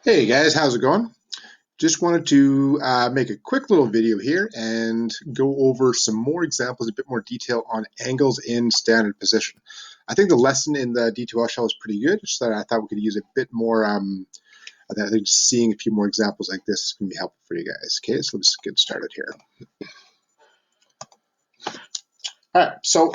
Hey guys, how's it going? Just wanted to make a quick little video here and go over some more examples, a bit more detail on angles in standard position. I think the lesson in the D2L shell is pretty good, so that I thought we could use a bit more. I think just seeing a few more examples like this is going to be helpful for you guys. Okay, so let's get started here. All right, so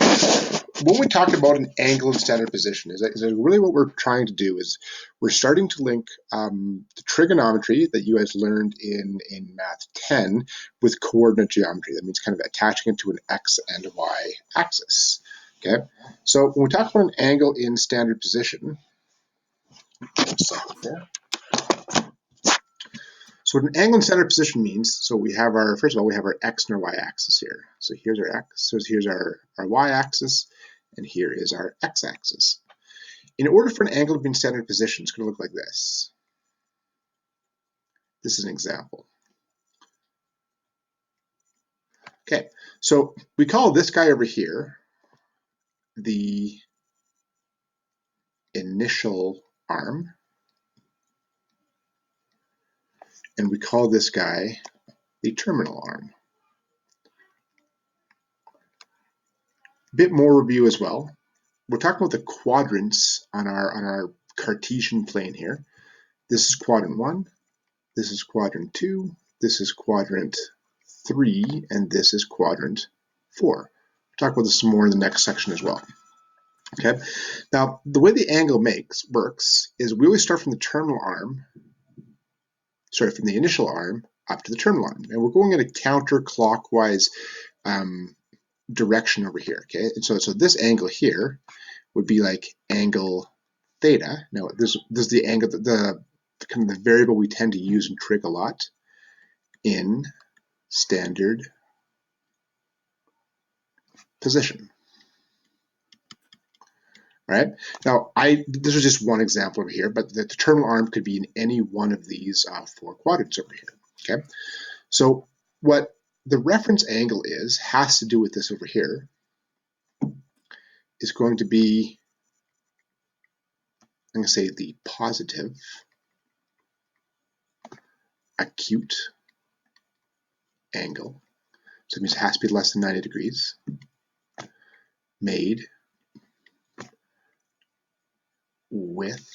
when we talk about an angle in standard position, is that really what we're trying to do is we're starting to link the trigonometry that you guys learned in Math 10 with coordinate geometry. That means kind of attaching it to an x and a y axis. Okay, so when we talk about an angle in standard position, so what an angle in standard position means, so we have our, first of all, we have our x and our y axis here. So here's our x, so here's our y axis, and here is our x axis. In order for an angle to be in standard position, it's going to look like this. This is an example. Okay, so we call this guy over here the initial arm, and we call this guy the terminal arm. A bit more review as well. We're talking about the quadrants on our Cartesian plane here. This is quadrant 1, this is quadrant 2, this is quadrant 3, and this is quadrant 4. We'll talk about this some more in the next section as well. Okay, now the way the angle works is we always start from the terminal arm, sorry, from the initial arm up to the terminal arm, and we're going in a counterclockwise direction over here. Okay, and so this angle here would be like angle theta. Now this is the angle, the kind of the variable we tend to use in trig a lot in standard position. Right? Now, this was just one example over here, but the terminal arm could be in any one of these 4 quadrants over here. Okay, so what the reference angle has to do with this over here is going to be, I'm going to say, the positive acute angle. So it means it has to be less than 90 degrees, made with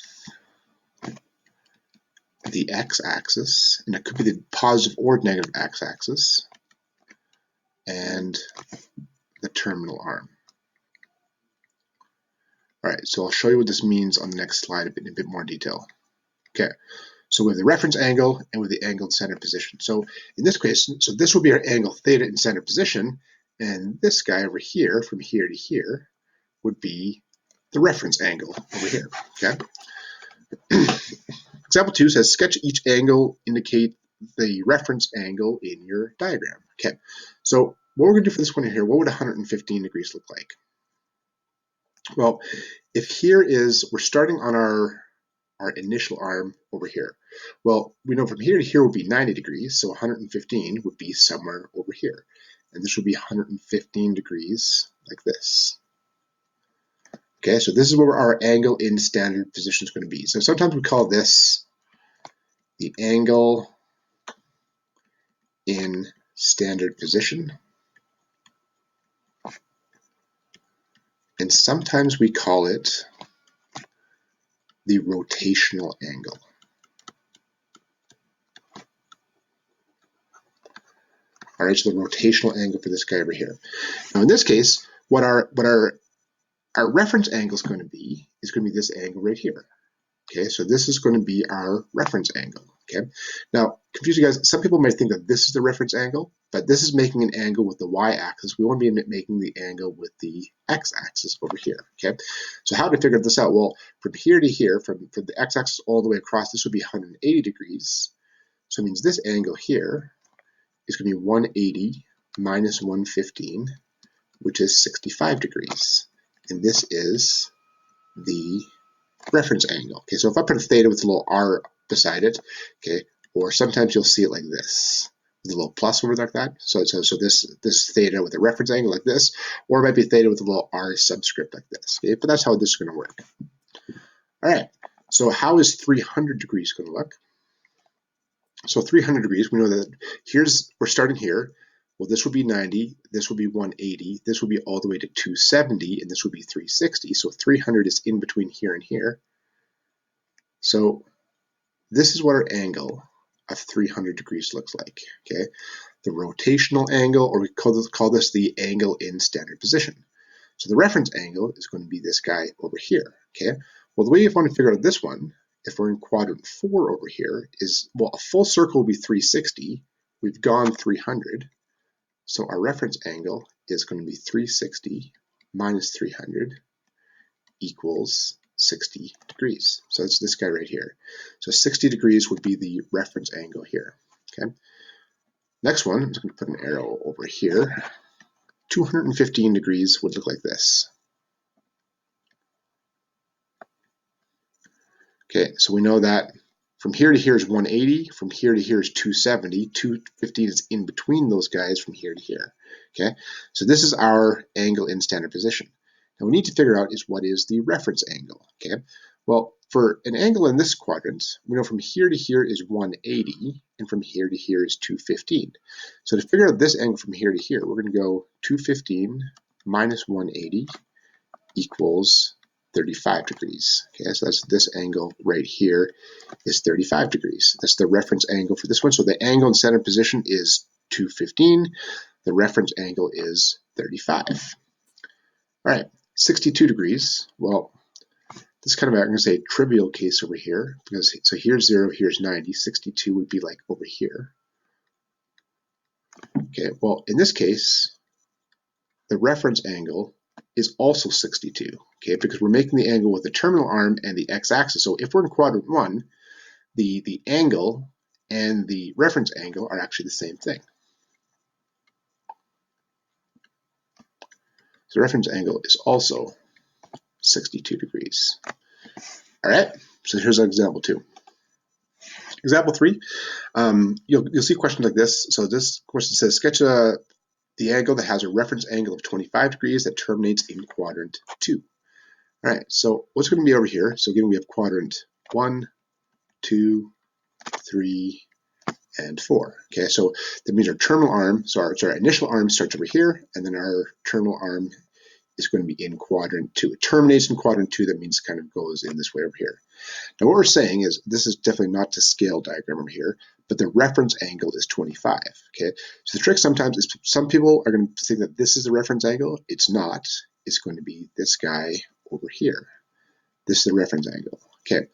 the x-axis, and it could be the positive or negative x-axis, and the terminal arm. All right, so I'll show you what this means on the next slide in a bit more detail. Okay, so we have the reference angle and with the angle in center position. So in this case, so this will be our angle theta in center position, and this guy over here, from here to here, would be the reference angle over here. Okay. Example 2 says sketch each angle, indicate the reference angle in your diagram. Okay, so what we're going to do for this one here, what would 115 degrees look like? Well, if here is, we're starting on our initial arm over here. Well, we know from here to here would be 90 degrees, so 115 would be somewhere over here. And this would be 115 degrees like this. Okay, so this is where our angle in standard position is going to be. So sometimes we call this the angle in standard position. And sometimes we call it the rotational angle. All right, so the rotational angle for this guy over here. Now in this case, what our reference angle is going to be this angle right here. Okay, so this is going to be our reference angle. Okay, now confuse you guys, some people might think that this is the reference angle, but this is making an angle with the y-axis. We want to be making the angle with the x-axis over here. Okay, so how to figure this out? Well, from here to here, from the x-axis all the way across, this would be 180 degrees. So it means this angle here is going to be 180 minus 115, which is 65 degrees. And this is the reference angle. Okay, so if I put a theta with a little r beside it, okay, or sometimes you'll see it like this, with a little plus over like that. So this theta with a reference angle like this, or it might be theta with a little r subscript like this. Okay, but that's how this is going to work. All right, so how is 300 degrees going to look? So 300 degrees, we know that we're starting here. Well, this would be 90, this would be 180, this would be all the way to 270, and this would be 360. So 300 is in between here and here. So this is what our angle of 300 degrees looks like, okay? The rotational angle, or we call this the angle in standard position. So the reference angle is going to be this guy over here, okay? Well, the way you want to figure out this one, if we're in quadrant 4 over here, is, well, a full circle would be 360. We've gone 300. So our reference angle is going to be 360 minus 300 equals 60 degrees. So it's this guy right here. So 60 degrees would be the reference angle here, okay? Next one, I'm just going to put an arrow over here. 215 degrees would look like this. Okay, so we know that from here to here is 180, from here to here is 270, 215 is in between those guys from here to here. Okay, so this is our angle in standard position. Now we need to figure out is what is the reference angle. Okay, well, for an angle in this quadrant, we know from here to here is 180, and from here to here is 215. So to figure out this angle from here to here, we're going to go 215 minus 180 equals 35 degrees. Okay, so that's this angle right here is 35 degrees. That's the reference angle for this one. So the angle in center position is 215. The reference angle is 35. All right, 62 degrees. Well, this is kind of, I'm going to say, a trivial case over here, because so here's 0, here's 90. 62 would be like over here. Okay, well, in this case, the reference angle is also 62, okay, because we're making the angle with the terminal arm and the x-axis. So if we're in quadrant 1, the angle and the reference angle are actually the same thing. So the reference angle is also 62 degrees. All right, so here's example 2. Example 3, you'll see questions like this. So this question says, sketch the angle that has a reference angle of 25 degrees that terminates in quadrant 2. All right, so what's going to be over here? So again, we have quadrant 1, 2, 3, and 4. Okay, so that means our terminal arm, so our initial arm starts over here, and then our terminal arm is going to be in quadrant 2. It terminates in quadrant 2, that means it kind of goes in this way over here. Now what we're saying is, this is definitely not to scale diagram over here, but the reference angle is 25. Okay, so the trick sometimes is some people are going to think that this is the reference angle. It's not. It's going to be this guy over here. This is the reference angle. Okay,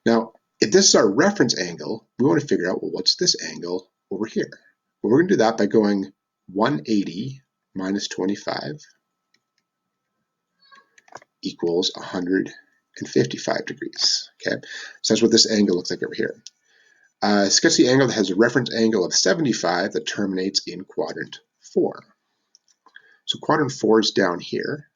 now if this is our reference angle, we want to figure out, well, what's this angle over here? Well, we're going to do that by going 180 minus 25 equals 155 degrees. Okay, so that's what this angle looks like over here. Sketch the angle that has a reference angle of 75 that terminates in quadrant 4. So quadrant 4 is down here.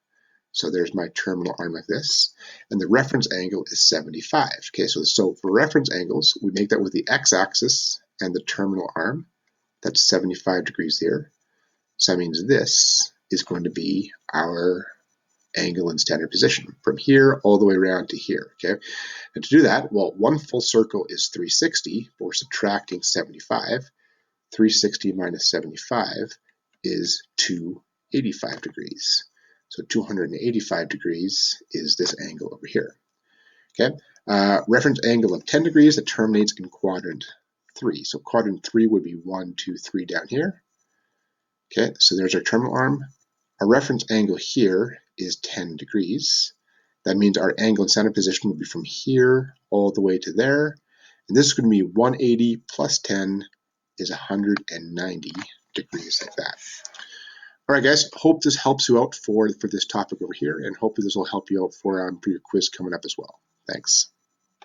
So there's my terminal arm like this, and the reference angle is 75. Okay, so for reference angles, we make that with the x-axis and the terminal arm. That's 75 degrees here. So that means this is going to be our angle in standard position from here all the way around to here. Okay, and to do that, well, one full circle is 360, but we're subtracting 75. 360 minus 75 is 285 degrees. So 285 degrees is this angle over here. Okay, reference angle of 10 degrees that terminates in quadrant 3. So quadrant 3 would be 1, 2, 3 down here. Okay, so there's our terminal arm. Our reference angle here is 10 degrees. That means our angle in center position will be from here all the way to there. And this is going to be 180 plus 10 is 190 degrees like that. All right, guys, hope this helps you out for this topic over here, and hopefully this will help you out for your quiz coming up as well. Thanks.